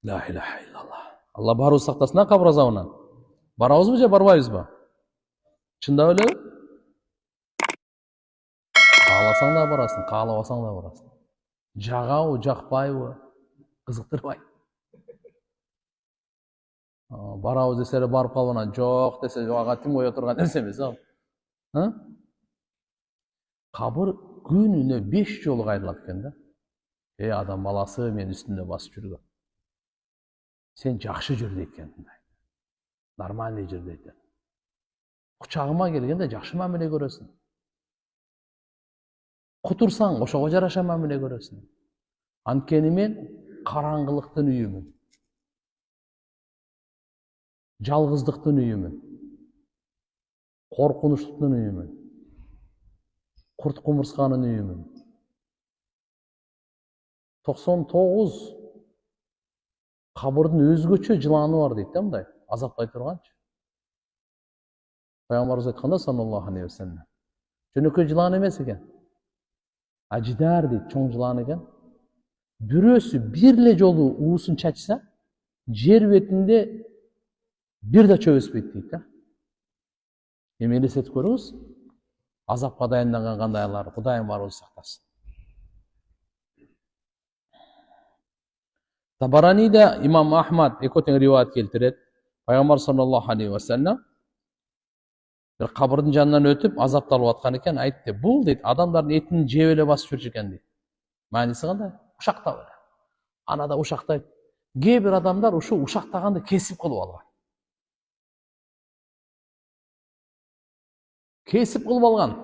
La ilahe illallah. Allah barыбыз сактасын кабыр азабынан. Барабызбы же барбайбызбы? Чындап элеби? Кааласаң да барасың, каалабасаң да барасың. Жагабы, жакпайбы? Кызыктырбайт. Барабыз десе эле барып калып анан жок десе ага тим кое турган нерсе эмес ал. Кабыр күнүнө 5 жолу кайрылат экен да. Адам баласы мен үстүндө басып жүргөн. Сен жакшы жүрдү экен. Нормальный жүрдү экен. Кучагыма келгенде жакшы мамиле көрөсүң. Кутурсаң ошого жараша мамиле көрөсүң. Анткени мен караңгылыктын үйүмүн. Жалгыздыктын үйүмүн. Коркунучтун үйүмүн. Курт кумурсканын үйүмүн. 99 кабырдын өзгөчө жыланы бар дейт да мындай, азаптай турганчы. Пайгамбарыбыз айтканда саллаллаху алейхи ва саллям. Жөнөкөй жылан эмес экен. Ажидар дейт, чоң жылан экен. Бирөөсү бир эле жолу уусун чачса, жер бетинде бир да чөп өспөйт дейт да. Эми элестетип көрүңүз. Азапка дайынданган кандайлар, Кудайым барыбызды сактасын. Табаранида имам Ахмад эки тең риваят келтирет. Пайгамбар саллаллаху алейхи ва саллям бир кабырдын жанынан өтүп азапталып аткан экен, айтты: "Бул дейт, адамдардын этин жеп эле басып жүрчү экен" дейт. Мааниси кандай? Ушактап эле. Анада ушактайт. Кээ бир адамдар ушу ушактаганды кесип кылып алган. Кесип кылып алган.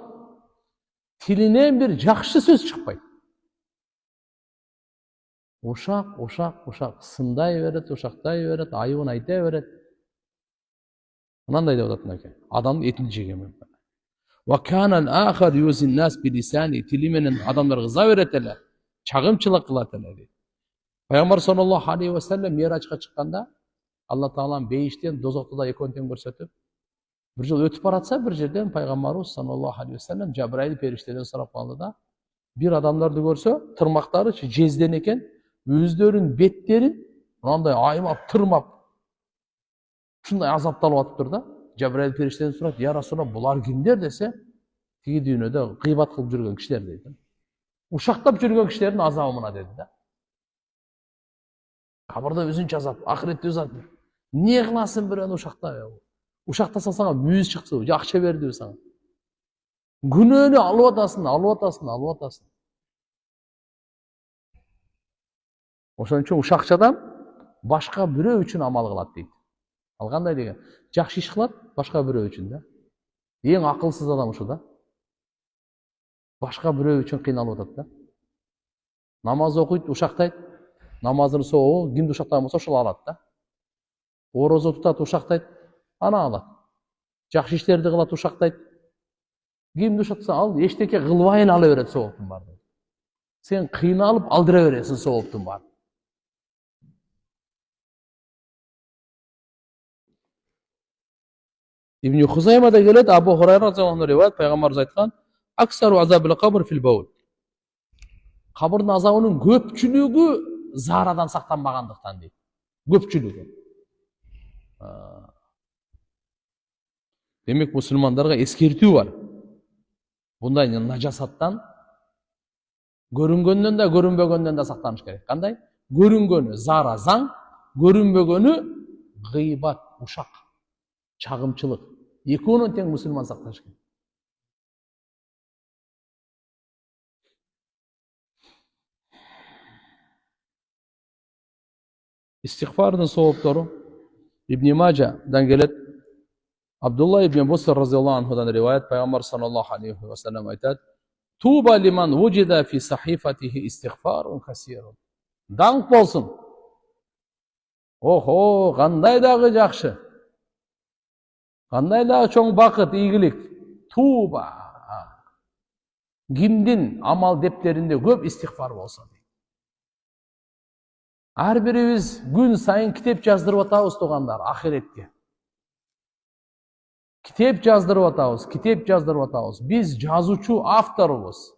Тилинен бир жакшы сөз чыкпайт. Ушак, сындай берет, ушактай берет, айыбын айта берет. Мынандай деп атат мынакей. Адамдын этин жеген мүмкүн. Ва кана ал-ахар юзин нас билисани, тили менен адамдар кыза берет эле, чагымчылык кылат эле дейт. Пайгамбар саллаллаху алейхи ва саллям Миражга чыкканда, Алла Таалам бейиштен дозокту экөөнү тең көрсөтүп, бир жол өтүп баратса, бир жерден пайгамбарыбыз саллаллаху алейхи ва саллям Жабраил периштеден сурап калды да, бир адамдарды көрсө, тырмактары жезден экен, өздөрүнүн беттерин мындай аймап, тырмап, ушундай азапталып атыптыр да. Жабраил периштеден сурайт: "Я Расулалла, булар кимдер?" десе, тиги дүйнөдө гыйбат кылып жүргөн кишилер дейт. Ушактап жүргөн кишилердин азабы мына деди да. Кабырда өзүнчө азап, ахиретте өз азап. Не кыласың бирөөнү ушактап? Ушактаса сага мүйүз чыкты, акча берди сага. Күнөөнү алып атасың. Ошон үчүн ушакчадан башка бирөө үчүн амал кылат дейт. Ал кандай деген? Жакшы иш кылат башка бирөө үчүн да. Эң акылсыз адам ушу да. Башка бирөө үчүн кыйналып атат да. Намаз окуйт, ушактайт. Намазын сообу кимди ушактаган болсо ошол алат да. Орозо тутат, ушактайт, ана алат. Жакшы иштерди кылат, ушактайт. Кимди ушатса ал эчтеке кылбайын ала берет сооптун баардыгын. Сен кыйналып алдыра бересиң сооптун баардыгын. Ибн Хузаймада келет, Абу Хурайра радhiyallahu anh риваят, пайгамбарыбыз айткан: "Аксару азабил кабр фил баул." Кабырдын азабынын көпчүлүгү заарадан сактанбагандыктан дейт. Көпчүлүгү. Демек мусулмандарга эскертүү бар. Bunday najasattan görüngönden de görünbөгөндөн да сактаныш керек. Кандай? Görüngөнү зара заң, görünбөгөнү гыйбат, ушак, чагымчылык. Экөөнүн тең мусулман сакташ керек. Истигфардын сооптору Ибн Мажадан келет. Абдулла ибн Буср радhiyallahu anhuдан риваят, пайгамбар саллаллаху алейхи ва саллям айтат: "Туба лиман вуджида фи сахифатихи истигфарун касирун." Даңқ болсун. Охо, кандай дагы жакшы. Кандай дагы чоң бакыт, ийгилик. Туба. Кимдин амал дептеринде көп истигфар болсо. Ар бирибиз күн сайын китеп жаздырып атабыз тугандар ахиретке. Китеп жаздырып атабыз. Биз жазуучу авторубуз.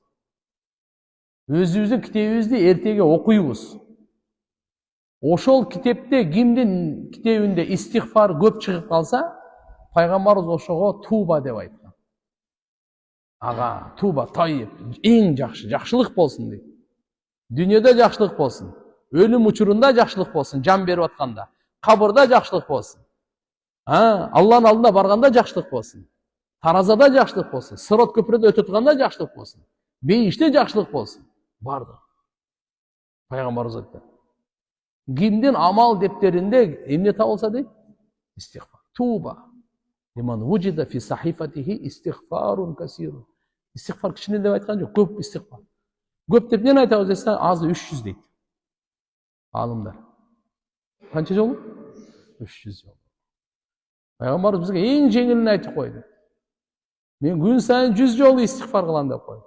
Өзүбүздүн китебибизди эртеге окуйбуз. Ошол китепте кимдин китебинде истихфар көп чыгып калса, пайгамбарыбыз ошого туба деп айткан. Ага, туба, тайып, эң жакшы, жакшылык болсун дейт. Дүйнөдө жакшылык болсун, өлүм учурунда жакшылык болсун, жан берип атканда, кабырда жакшылык болсун. Алланын алдына барганда жакшылык болсун. Таразада жакшылык болсун, Сырот көпүрөдө өтө турганда жакшылык болсун. Бейиште жакшылык болсун. Бардык. Пайгамбарыбыз айтты. Кимдин амал дептеринде эмне табылса дейт? Истихфар. Туба. Лиман вужида фи сахифатихи истихфарун касирун. Истихфар кичине деп айткан жок, көп истихфар. Көп деп эмне айтабыз десе, азы 300 дейт. Алымдар. Канча жолу? 300 жолу. Пайгамбарыбыз бизге эң жеңилин айтып койду. Мен күн сайын 100 жолу истихфар кылам деп койду.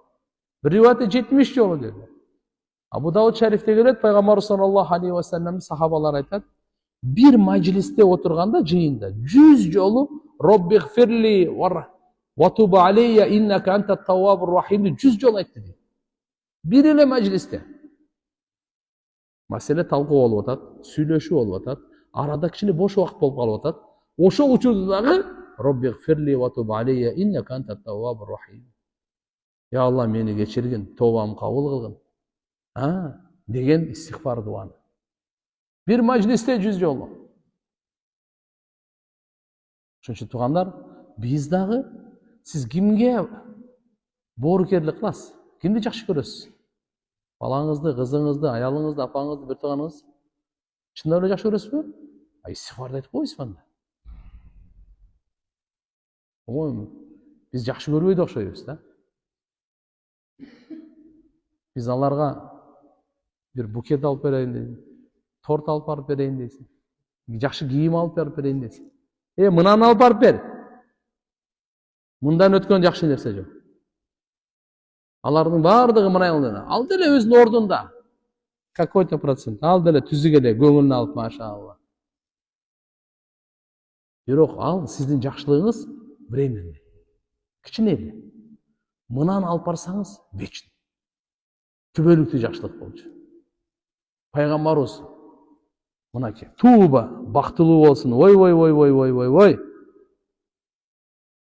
Bir rivayette 70 жолу dedi. Abu Davud şerifte gelет, Peygamber sallallahu aleyhi ve sellem sahabalar aytат, bir majliste oturganda jıyında 100 jolu Rabbighfirli ve tub aleyya inneke entet tawwabur rahim 100 jol aytты deydi. Bir ele majliste. Masele talkı olup atat, süйлөшүү olup atat, arada kişini boş vakt bolup kalıp atat. Oşol учурдагы Rabbighfirli ve tub aleyya inneke entet tawwabur rahim. Ya Allah meni geçirgin, tövbamı kabul kılgın. Деген истихфар дуаны. Bir majliste 100 жолу. Ошон үчүн туугандар, биз дагы сиз кимге боорукерлик кыласыз? Кимди жакшы көрөсүз? Балаңызды, кызыңызды, аялыңызды, апаңызды, бир тууганыңыз? Чындап эле жакшы көрөсүзбү? Истихфарды айтып койсуз анда. Биз жакшы көрбөй да окшойбуз да. Биз аларга bir buket alıp bereyim deysin. Tort alıp barıp bereyim deysin. Жақшы кийим alıp barıp bereyim deysin. Мынаны alıp barıp ber. Мындан өткөн жакшы нерсе жок. Алардын бардыгы мына эле. Ал деле өзүнүн ордунда. Какой-то процент. Ал деле түзүк эле көңүлүнө алып, машалла. Бирок ал сиздин жакшылыгыңыз временный. Кичине эле. Мынаны алып барсаңыз вечный. Түбөлүктүү жакшылык болчу. Пайгамбарыбыз мынакей туба бактылуу болсун. Ой.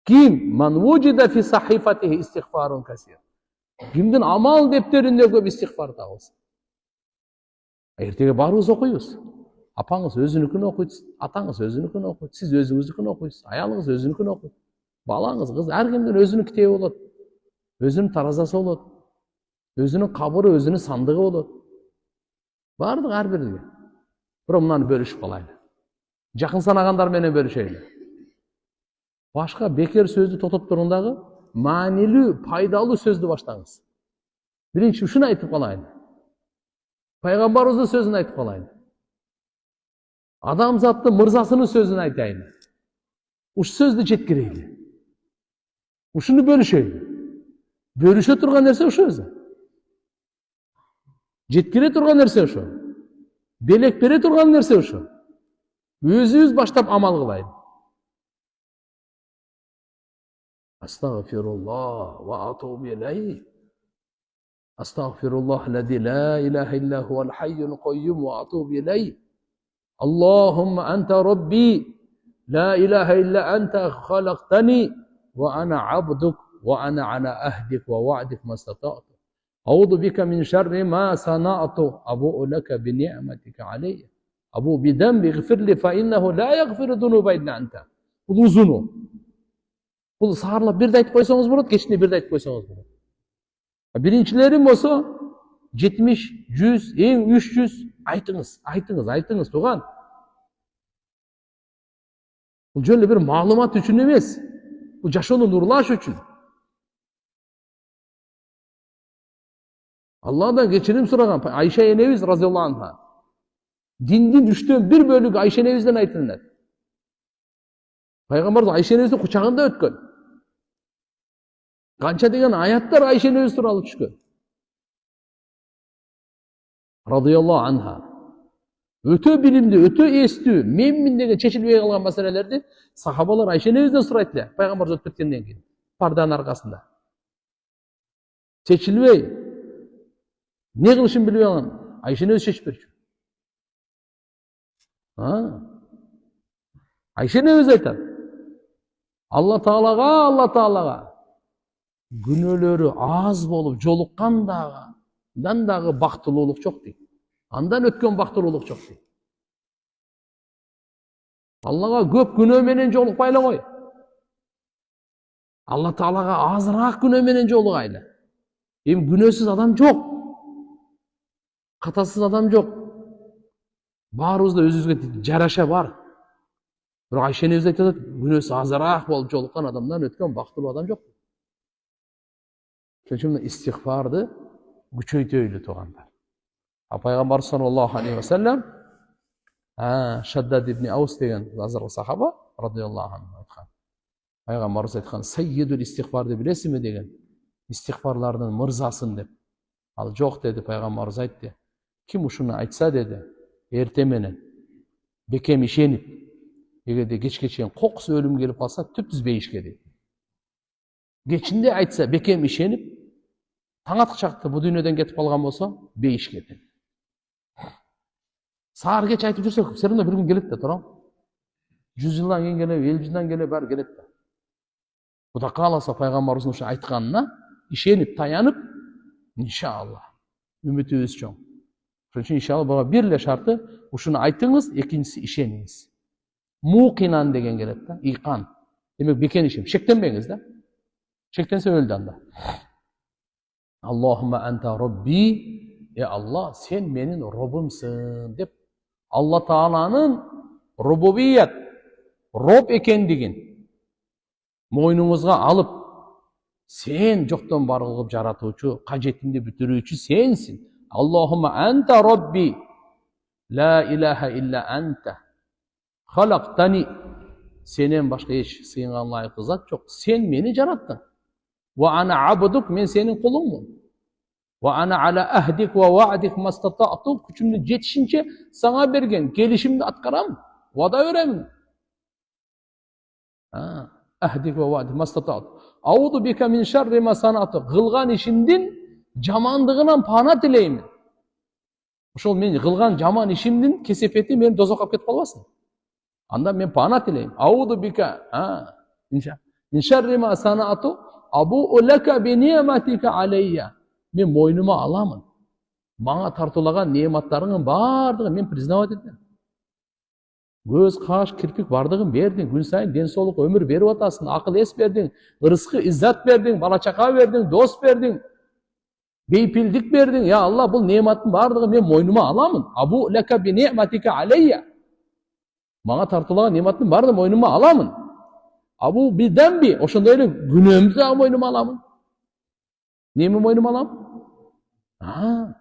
Ким ман вужида фи сахифатихи истихфарун касир. Кимдин амал дептеринде көп истихфар табылсын. Эртеге баарыбыз окуйбуз. Апаңыз өзүнүкүн окуйт, атаңыз өзүнүкүн окуйт, сиз өзүңүздүкүн окуйсуз, аялыңыз өзүнүкүн окуйт. Балаңыз, кыз, ар кимдин өзүнүн китеби болот. Өзүнүн таразасы болот. Өзүнүн кабыры, өзүнүн сандыгы болот. Бардык ар бирге. Бирок мынаны бөлүшүп калайлы. Жакын санагандар менен бөлүшөйлү. Башка бекер сөздү тотоп тургандагы маанилүү, пайдалуу сөздү баштаңыз. Биринчи ушуну айтып калайын. Пайгамбарыбыздын сөзүн айтып калайын. Адамзаттын мырзасынын сөзүн айтайын. Ушу сөздү жеткирейли. Ушуну бөлүшөйлү. Бөлүшө турган нерсе ошо өзү. Жеткире турган нерсе ошо. Белек бере турган нерсе ошо. Өзүбүз баштап амал кылайын. Астагфируллах ва атубу илейх. Астагфируллах аллади ла илаха илля хувал хайюл кайюм ва атубу илейх. Аллахумма анта рабби ла илаха илля анта халактани ва ана абдук ва ана ала ахдик ва вa'дик мастатa'tu. أعوذ بك من شر ما صنعت أبوء لك بنعمتك علي أبوء بذنبي اغفر لي فإنه لا يغفر الذنوب إلا أنت. Бұл uzunu. Бұл сарылып бірді айтып қойсаңыз болады, кешіне бірді айтып қойсаңыз болады. Біріншілерім болса 70, 100, ең 300 айтыңыз туған. Бұл жөнлі бір мағлұмат үшін емес. Бұл жашоonu нурлаш үшін. Allah'dan geçirim soragan Ayşe enemiz razıyallahu anha. Dindin 1/3 bölügü Ayşe enemizden aytılır. Peygamberimiz Ayşe enemizin kucağında ötken. Kança degen ayatlar Ayşe enemiz turalı düşkön. Radıyallahu anha. Ötö bilimdi, ötö estүү, memmin деген чечилбей калган маселелерди сахабалар Ayşe enemizden сурайтты. Peygamberimiz өтүп кеткенден кийин, парданын аркасында. Чечилбей Ne kılışın biliyor lan? Ayşe'ni öz çeşip veriyor. Ayşe nemiz aytadi? Allah Taalaga günölөрü az bolup jolukkandan dagы бактылуулук жок дейт. Андан өткөн бактылуулук жок дейт. Аллага көп күнөө менен жолукпай эле кой. Алла Таалага азыраак күнөө менен жолугайлы. Эми күнөөсүз адам жок. Катасыз адам жок. Баарыбызда өзүбүзгө жараша бар. Бирок Айша энебиз айтат, күнөөсү азыраак болуп жолуккан адамдан өткөн бактылуу адам жок. Ошон үчүн истигфарды күчөйтөлү туугандар. Пайгамбар саллаллаху алейхи ва саллям Шаддад ибн Аус деген азыркы сахаба радиаллаху анху айткан. Пайгамбарыбыз айткан, "Саййидул истигфарды билесизби?" деген. Истигфарлардын мырзасын деп. Ал жок деди, пайгамбарыбыз айтты. Ким ушуну айтса деди, эрте менен бекем ишенип, эгерде кечке чейин кокусу өлүм келип калса, түптүз бейишке дейт. Кечинде айтса бекем ишенип, таң аткычакта бу дүйнөдөн кетип калган болсо, бейишке дейт. Саар кеч айтып жүрсөк, все равно бир күн келет да, турам. 100 жылдан кийин келе, 50 жылдан келе баары келет да. Кудай кааласа пайгамбарыбыздын ушу айтканына ишенип, таянып, иншалла, үмүтүбүз чоң. Ошон үчүн иншалла буга бир эле шарты, ушуну айтыңыз, экинчиси ишениңиз. Мукинан деген келет да, ийкан. Демек бекен ишен, шектенбеңиз да. Шектенсе өлдү анда. Аллахумма анта робби, Алла, сен менин робумсың деп Алла Тааланын рубубият, роб экендигин мойнуңузга алып, сен жоктон бар кылып жаратуучу, кажетимди бүтүрүүчү сенсиң. Аллахумма анта робби, ла илаха илля анта, халактани, сенен башка эч сыйынган лайыктуу зат жок. Сен мени жараттың. Ва ана абдук, мен сенин кулуңмун. Ва ана ала ахдик ва ваадик мастатату, күчүмдү жетишинче сага берген келишимди аткарам, вада беремин. Ахдик ва ваадик мастатату. Ауду бика мин шарри ма санату, кылган ишимдин жамандыгынан пана тилеймин. Ошол мен кылган жаман ишимдин кесепети мени дозокко алып кетип калбасын. Анда мен пана тилейм. Ауду бика мин шарри ма санату, абу лака би ни'матика алейя. Мен мойнума аламын. Мага тартуулаган неаматтарыңдын баардыгын мен признавать этем. Көз, каш, кирпик бардыгын бердиң, күн сайын ден соолук өмүр берип атасың, акыл эс бердиң, ырыскы иззат бердиң, бала чака бердиң, дос бердиң, бейпилдик бердиң. Я Алла, бул неаматтын баардыгын мен мойнума аламын. Абу лака би ни'матика алейя. Мага тартуулаган неаматтын баардыгын мойнума аламын. Абу би дамби, ошондой эле күнөөмдү дагы мойнума аламын. Неме мойнума аламын?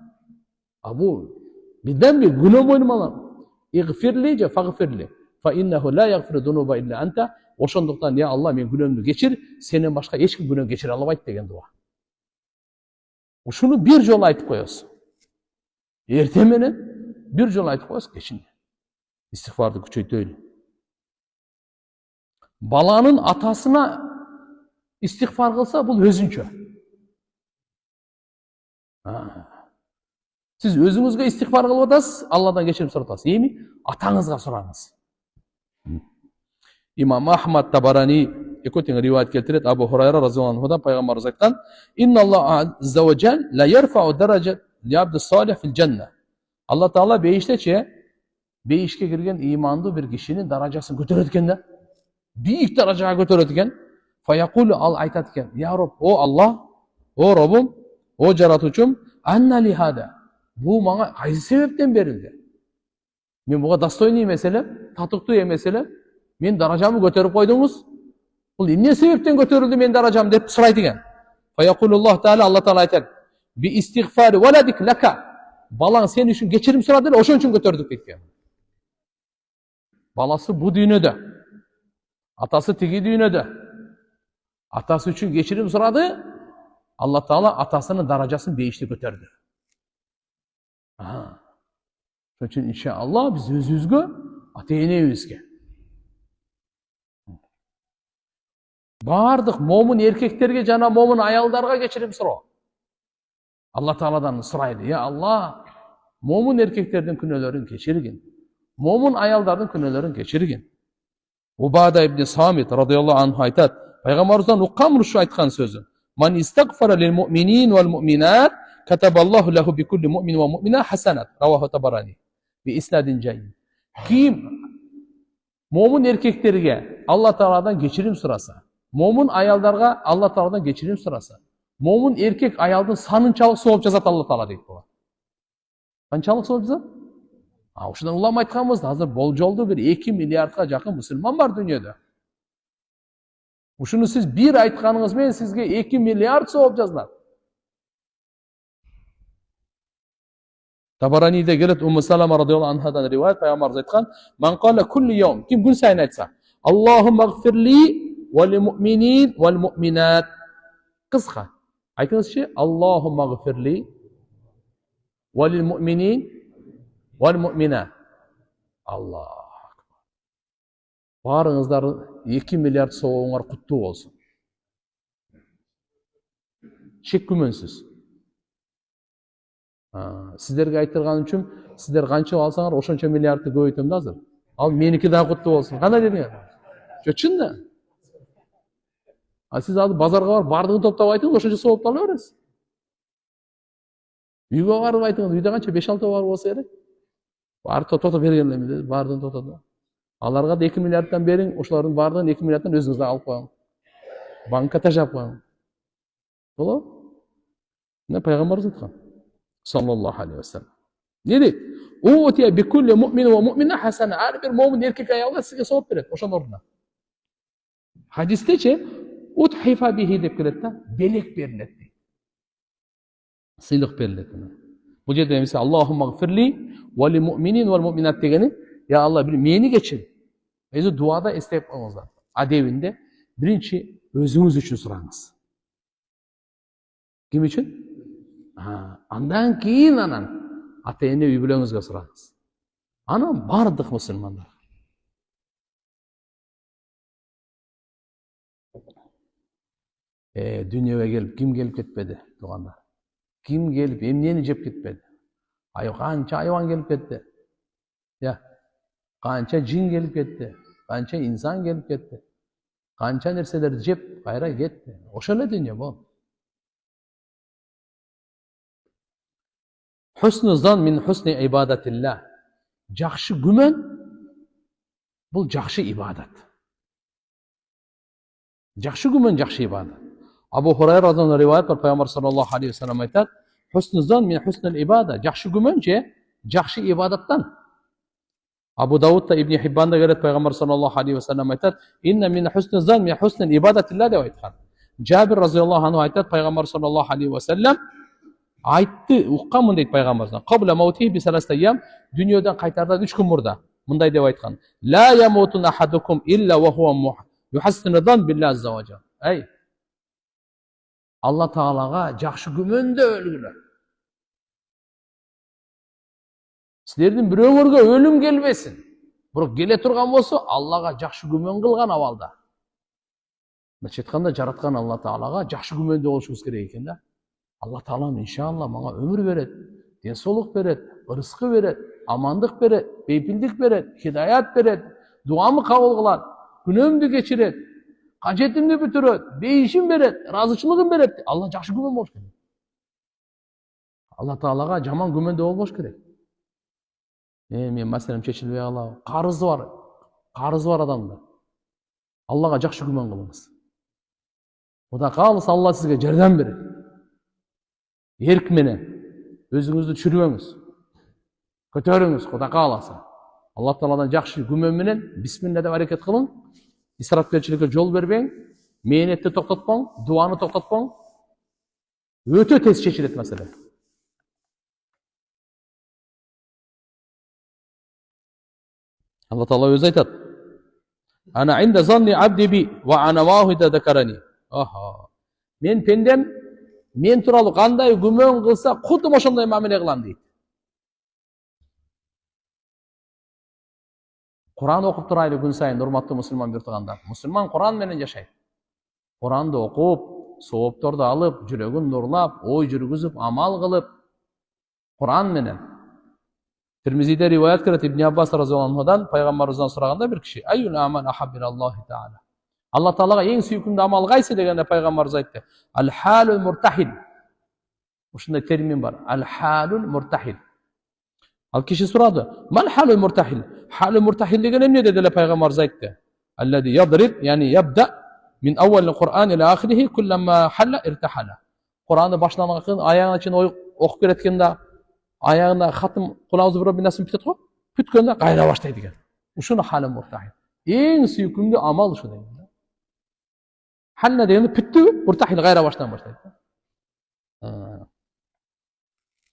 Абу би дамби, күнөө мойнума аламын. Игфирли же фагфирли. Фа иннаху ла ягфиру зунуба илля анта. Ошондуктан, я Алла, мен күнөөмдү кечир, сенен башка эч ким күнөө кечире албайт деген дуа. Ушуну бир жолу айтып коесуз. Эрте менен бир жолу айтып коесуз, кечинде. Истигфарды күчөйтөлү. Баланын атасына истигфар кылса, бул өзүнчө. Сиз өзүңүзгө истигфар кылып атасыз, Алладан кечирим сурап атасыз. Эми атаңызга сураңыз. Имам Ахмад Табарани экотең риваят келтирет, Абу Хурайра разияллаху анхудан пайгамбарыбыз айткан: "Инналлаху азза ва жал ла ярфау даражат ли абди салих фил жанна." Алла Таала бейиштечи, бейишке кирген имандуу бир кишинин даражасын көтөрөт экен да. Бийик даражага көтөрөт экен. Фаякулу, ал айтат экен: "Я Роб, о Алла, о Робум, о жаратуучум, анна ли хада." Бу мага кайсы себептен берилди? Мен буга достойный эмес элем, татыктуу эмес элем. Мен даражамы көтөрүп койдуңуз. Бул эмне себептен көтөрүлдү мен даражам деп сурайт экен. Фаякулуллах таала, Алла Таала айтат: "Би истигфари валадик лака." Балаң сен үчүн кечирим сурады эле, ошон үчүн көтөрдүк дейт. Баласы бу дүйнөдө, атасы тиги дүйнөдө. Атасы үчүн кечирим сурады, Алла Таала атасынын даражасын бейиште көтөрдү. Ошон үчүн иншалла биз өзүбүзгө, ата-энебизге, бардык момун эркектерге жана момун аялдарга кечирим суроо. Алла Тааладан сурайлы: "Я Алла, момун эркектердин күнөөлөрүн кечиргин, момун аялдардын күнөөлөрүн кечирген. Убада ибн Самит радıyallahu anh айтат, пайгамбарыбыздан уккам ушу айткан сөзү. Ман истагфара лил муъминин вал муъминат катабаллаху лаху би кулли муъмин ва муъмина хасанат. Раваху Табарани. Би иснадин жайин. Ким момун эркектерге Алла Тааладан кечирим сураса, момун аялдарга Алла Тааладан кечирим сураса, момун эркек аялдын санынчалык сооп жазат Алла Таала дейт буга. Канчалык сооп жазат? Ушудан улам айтканбыз, азыр болжолду бир 2 миллиардга жакын мусулман бар дүйнөдө. Ушуну сиз бир айтканыңыз менен сизге 2 миллиард сооп жазылат. Табараниде келет, Умму Салама радıyallahu анхадан риваят, пайгамбарыбыз айткан, "Ман кала кулли йом", ким күн сайын айтса, "Аллахумма гфирли ва лил муъминин вал муъминат". Кыска. Айтыңызчы, "Аллахумма гфирли ва лил муъминин вал муъминат". Аллах. Барыңыздар 2 миллиард соогуңар куттуу болсун. Шек күмөнсүз. Сиздерге айтырганым үчүн сиздер канча алсаңар ошончо миллиардты көбөйтөм да азыр. Ал меники дагы куттуу болсун. Кандай дедиңер? Чын да. Сиз азыр базарга барып бардыгын топтоп айтыңыз, ошончо сооп ала бересиз. Үйгө барып айтыңыз, үйдө канча 5-6 бар болсо керек. Баарды тототуп берген элем деди, баардын тототуп. Аларга да 2 миллиардтан бериң, ошолордун баардыгын 2 миллиардтан өзүңүз да алып коюң. Банкка тажап коюң. Болобу? Мына пайгамбарыбыз айткан. Sallallahu aleyhi ve sellem. Ne deydi? Utiye bi kulli mu'min ve mu'mine hasene. Her bir mu'min erkek ayağına size soğuk verir. Oşan oruna. Hadiste çe uthifa bihi deyip kelette belek verilet deydi. Sıylık verilet. Bu cede mesela Allahumma gfirli ve li mu'minin vel mu'minat degeni, ya Allah bir meni geçin. Ezi duada isteyip olmazlar. Adevinde birinci özünüz için sorağınız. Kim için? Andan keyin anan ata-ene үй бүлөңүзгө сураңыз. Анан бардык мусулмандар. Дүйнөгө келип ким келип кетпеди, туугандар? Ким келип эмнени жеп кетпеди? Канча айван келип кетти. Канча жин келип кетти. Канча инсан келип кетти. Канча нерселерди жеп кайра кетти. Ошол эле дүйнө бул. Husnü zan min husni ibadetillah. Жақшы gümen, бұл жақшы ibadet. Жақшы gümen, жақшы ibadet. Abu Hurayra radıyallahu anh rivayet var. Peygamber sallallahu aleyhi ve sellem aytat. Husnü zan min husnil ibadet. Жақшы gümençe, жақшы ibadetten. Abu Davud da İbn Hibban'da gelet Peygamber sallallahu aleyhi ve sellem aytat. İnne min husnü zan min husnil ibadetillah diye aytkan. Cabir radıyallahu anh aytat. Peygamber sallallahu aleyhi ve sellem айтты, укканмын дейт пайгамбарыбыздан. Qabla mawtihi bi salasata ayyam, dünyodan qaytardan 3 gün murda. Мындай деп айткан. La yamutun ahadukum illa wa huwa yuhassinu zan billahi azza wa jalla. Ey Allah Taalaga жақшы күмөндө өлгүлөр. Силердин бирөөңөргө өлүм келбесин. Бирок келе турган болсо, Аллага жақшы күмөн кылган абалда. Мынча айтканда жараткан Алла Таалага жақшы күмөндө болушубуз керек экен да. Allah Taala'm inşallah bana ömür veret, densoluk veret, rızkı veret, amandık veret, beypildik veret, hidayet veret, duamı kabul kılat, günümdü geçiret, kacetimdi bitiret, beyişim veret, razıçılığım veret. Allah жақшы gümen boş gerek. Allah Taala'ga jaman gümende olboş gerek. Men masalam çeşilbey alabı. Qarızı var adamda. Allah'a жақшы gümen kılыңız. Oda kalırsa Allah sizge jardam verir. Erk менен өзүңүздү түшүрбөңүз. Көтөрүңүз, Кудай кааласа. Алла Тааладан жакшы күмөн менен бисмилла деп аракет кылың. Исрафкерчиликке жол бербең, мээнетти токтотпоң, дуаны токтотпоң. Өтө тез чечилет маселе. Алла Таала өзү айтат. Ана инда занни абди би ва ана вахида закарани. Мен пендем мен туралы кандай күмөн кылса, кудум ошондой мамиле кылам дейт. Куран окуп турайлы күн сайын, урматтуу мусулман биртугандар. Мусулман Куран менен жашайт. Куранды окуп, соопторду алып, жүрөгүн нурлап, ой жүргүзүп, амал кылып, Куран менен Tirmizi'de rivayet kırat İbn Abbas radıyallahu anhu'dan Peygamberimizden sorağında bir kişi. Eyyul amal ahabbilallahi teala. Allah Teala'ga en süykümlü amal qaysı degende Peygamberimiz aytdı. Al halul murtahil. Uşunday termin var. Al halul murtahil. Al kişi soradı. Mal halul murtahil? Halul murtahil degen emne dediler Peygamberimiz aytdı. Allazi yadrib yani yabda min awwalil Kur'an ila ahirihi kullama halla irtahala. Kur'an'ı başlangıçtan ayağına için okup keretkende ayağına hatım kulağınızı bir nasıl pitet koy? Pütkende gayra başlaydı digen. Uşunu halul murtahil. En süykümlü amal şu degan. Halla degende püttü, murtahil gayra baştan başlaydı.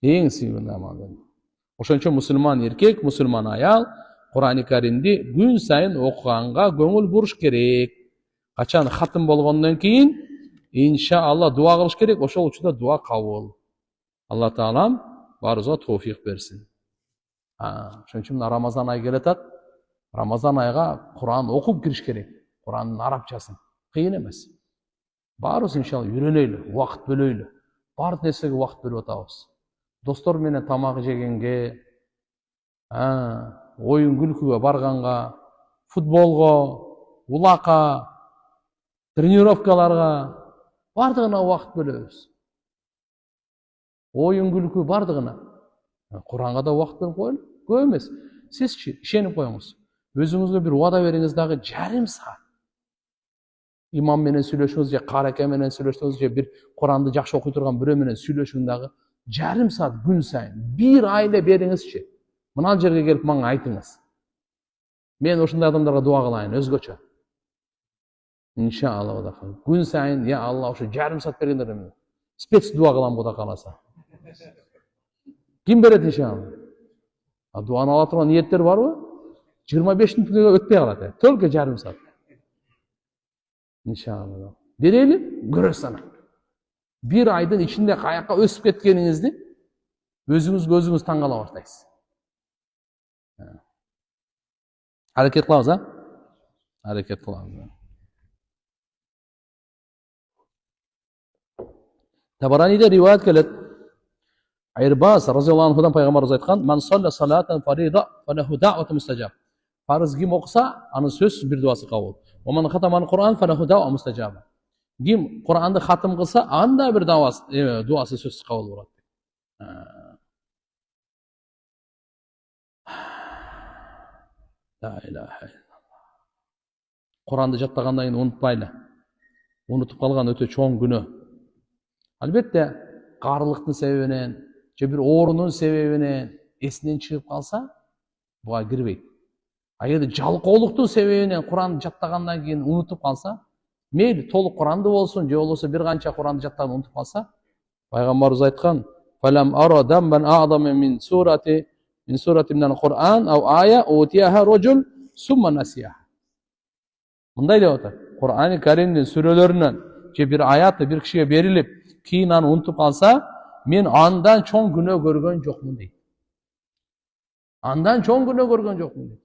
En süykümlü amal. Oşon üçün Müslüman erkek, Müslüman ayal Kur'an-ı Kerim'de gün sayın okuğanga göngül buruş gerek. Kaçan hatım bolgondan keyin inşallah dua kılış gerek. Oşol üçünde dua kabul. Allah Teala'm barıza tevfik versin. Oşon üçün Ramazan ayı geletat. Ramazan ayga Kur'an okup giriş gerek. Kur'an'ın Arapçaсын. Kıyın emes. Barız inşallah yürüneyle, vakt bölöyle. Bar nesege vakt bölüp atabız. Dostlar menen tamak jegenge, oyun gülküge barganga, futbolga, ulaka, trenirovkalarga bardığına vakt bölöbüz. Oyun gülkü bardığına. Kur'an'a da vakt bölüp koyun. Көп эмес. Sizçi işenip koyuңuz. Özüңüzгө bir vada beriңiz dagы жарым saat. İmam menen süйлөшүңүz же караке менен süйлөшсөңүз же bir Kur'an'ды жакшы окуй турган бирөө менен süйлөшүң dagы жарым saat gün sayın. Bir aile beriңizçi. Mına жерге келип мага айтыңыз. Men ошондой адамдарга дуа кылайын өзгөчө. İnşallah Allahu Teala. Gün sayın ya Allah ошо жарым saat бергендер мен. Спец дуа кылам Кудай кааласа. Kim берет inşallah? Duanı ала турган ниеттер барбы? 25 күнгө өтпөй калат. Только жарым saat. İnşallah. Bereli görөсүz аны. Bir ayдын içinde kayakka ösüp ketkeningizdi özüңüz taң kala başlaysiz. Hareket kılabız ha? Hareket kılabız. Tabarani'de rivayet gelet. Irbas radıyallahu anhu'dan Peygamberimiz aytkan: "Men salla salatan farida falehu da'watun mustajab." Farz kim okusa, anın sözsüz bir duası kabul. Ve men khataman Kur'an falehu da'wa mustajab. Kim Kur'an'da hatım kılsa, anda bir duası sözsüz kabul olur. La ilahe illallah. Kur'an'da jattaganda keyin unutpaylı. Unutup kalgan öte çoğun günü. Albatta, qarılıktın sebebinen, je bir oorunun sebebinen esinden çıkıp kalsa, buğa girбейт. Эгерде жалкоолуктун себебинен Kur'an'ды jattagandan keyin unutup kalsa, meyli толук Kur'an'ды болсун, же болбосо bir kança Kur'an'ды jattagан unutup kalsa, Peygamberimiz aytkan: "Falam ara damban a'zama min surati minal Kur'an aw aya utiyaha rajul summa nasiyaha." Mындай деп атат. Kur'an-ı Kerim'in sürelerinden je bir ayatı bir kişiye berilip keyin аны unutup kalsa, men andan çoğun günah görgön jokmун deyt. Andan çoğun günah görgön jokmун deyt.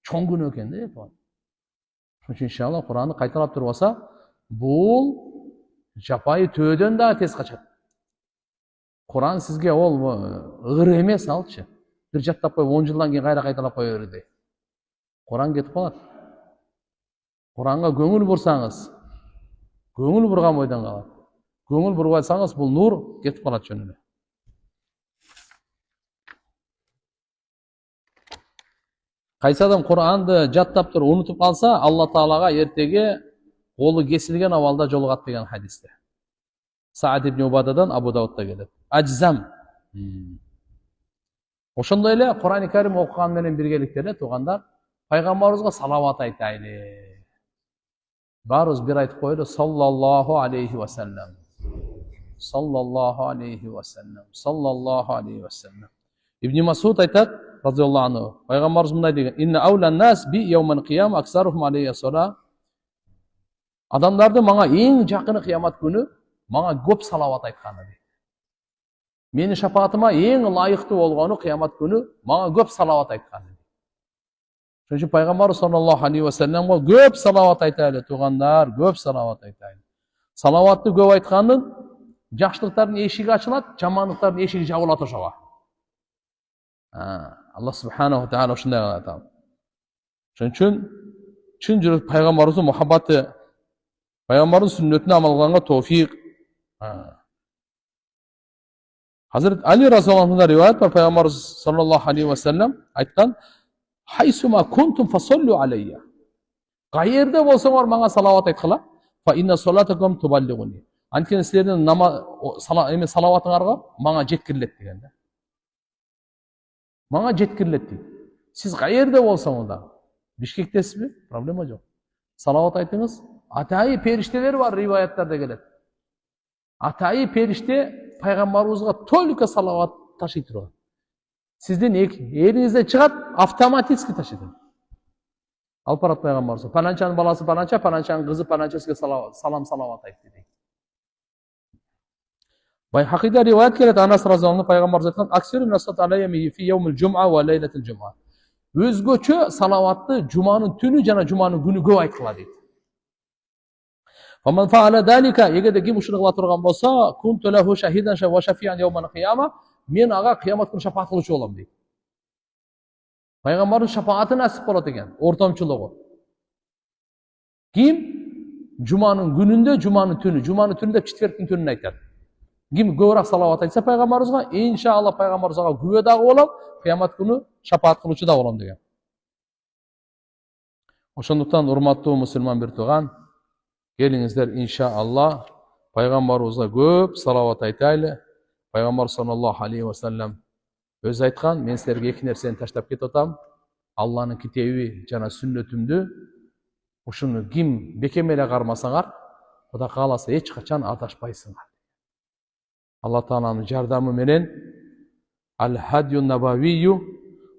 Çoğun günah eken de yapar. Şunun için inşallah Kur'an'ı kaytarap turup alsa, bul japayı tövden daha tez kaçat. Kur'an sizge ol ığır emes alçı. Bir jattap koyup 10 жылдан keyin kayra kaytarap koyuverdi. Kur'an ketip kalat. Kur'an'a göңүл bursanız, göңүл burgan boydan kalat. Göңүл burbaysanız bul nur ketip kalat jönüne. Kaysi adam Kur'an'dı jattap turup unutup kalsa, Allah Teala'ga ertege kolu kesilgen avalda jolgat degan hadiste. Sa'd ibn Ubadadan Abu Davud'da gelir. Ajzam. Oşondoy ele Kur'an-ı Kerim okugan menen birgelikte ele tugandar Peygamberimizge salavat aytaylı. Barız bir aytıp koydu sallallahu aleyhi ve sellem. Sallallahu aleyhi ve sellem. Sallallahu aleyhi ve sellem. İbn Mas'ud aytat radıyallahu anhu. Peygamberimiz mınday degen: "İnne awlan nas bi yawmal qiyam aksaruhum aleyhi salat." Adamlardı maňa eň jakyny kıyamat günü maňa köp salavat aytkany deydi. Meni şafaatıma eň laýykly bolgony kıyamat günü maňa köp salavat aytkany deydi. Şoň üçin Peygamber sallallahu aleyhi ve sellemge köp salavat aytaýly tugandar, köp salavat aytaýly. Salavatty köp aytkanyň jakşylyklardyň eşigi açylat, jamanlıklardyň eşigi jabılat oşoga. Alloh subhanahu va taolo shunday aytadi. Shuning uchun chin жүрек payg'ambarimizning muhabbati, payg'ambarning sunnatini amal qilganga tavfiq. Hazrat Ali roziyallohu anhudan rivoyat bor, payg'ambarimiz sollallohu alayhi vasallam aytgan: "Haysuma kuntum fasallu alayya." Qayerda bo'lsanglar menga salovat aytqila, fa inna solatakum tuballighuni. Antkeni sizlarning salavatinglarga menga жеткирилет deganda. Menga жеткирилет deydi. Siz qayerda bo'lsangiz da, Bishkekdesizmi? Problema yo'q. Salovat aytыңыз. Atayı perişteler var rivayetlerde gelir. Atayı perişte Peygamberimizga только salavat taşıyıp durur. Sizden yerinizde çıkart, avtomatik taşıyın. Al parat Peygamberimiz. Palançanın balası palança, palançanın kızı palançasına salam salavat aytdı deydi. Bayhaqida rivayet gelir. Anas razıyallahu anh Peygamberimiz aytgan: "Aksiru nasat alayya fi yawmil cum'a ve leyletil cum'a." Özgöçü salavatlı cumanın tünü jana cumanın günü көп aytkıla deydi. "Faman fa'ala zalika", egerde kim uşunu kıla turgan bolsa, kuntu lahu shahidan wa shafi'an yawmal qiyamah, men aga kıyamat günü şafaat kıluvchi bolam deydi. Peygamberin şafaati nasip bolat eken, ortamçılığı. Kim cumanın gününde, cumanın tününde четверктин tününü aytar. Kim көбүрөөк салават айтса Peygamberimizga, inşallah Peygamberimizga güve dagı bolam, kıyamat günü şafaat kıluvchi da bolam degen. Oşonduktan urmattуу musulman bir tuğan, gelingizler inşallah Peygamberimizga köp salavat aytaylı. Peygamber sallallahu aleyhi ve sellem öz aytkan, men sizlerge iki nerseni taşlap ketotam. Allah'ın kitebi jana sünnetimdi. Uşunu kim bekemele karmasaňar, Xuda kalasa hiç kaçan ataşpaysıňar. Allah Teala'nın jardamı menen Al-Hadyun Nabaviyyu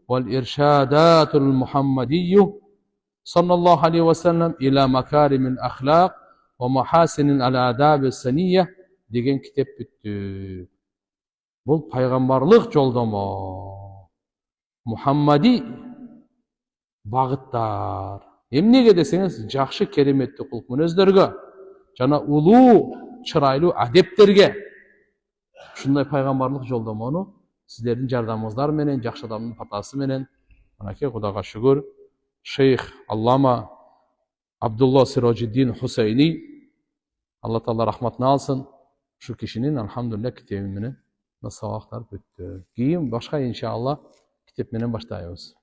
vel İrşadatul Muhammadiyyu sallallahu aleyhi ve sellem ila makarimil ahlak ve mahasinil al-adab saniyye degen kitap bitdi. Bul paygambarlık joldomo. Muhammadi bagıttar. Emnege deseniz жақшы кереметті құлық мінөздерге, жана улуу, чырайлуу адептерге. Шундай пайгамбарлык жолдомону сиздердин жардамыңыздар менен, жакшы адамдын патасы менен, анакей Кудайга шүгүр, Шейх Аллама Абдулла Сироджиддин Хусейни, Алла Таала рахматына алсын, шу кишинин алхамдулилlah китеби менен насабактар бүттү. Кийин башка иншалла китеп менен баштайбыз.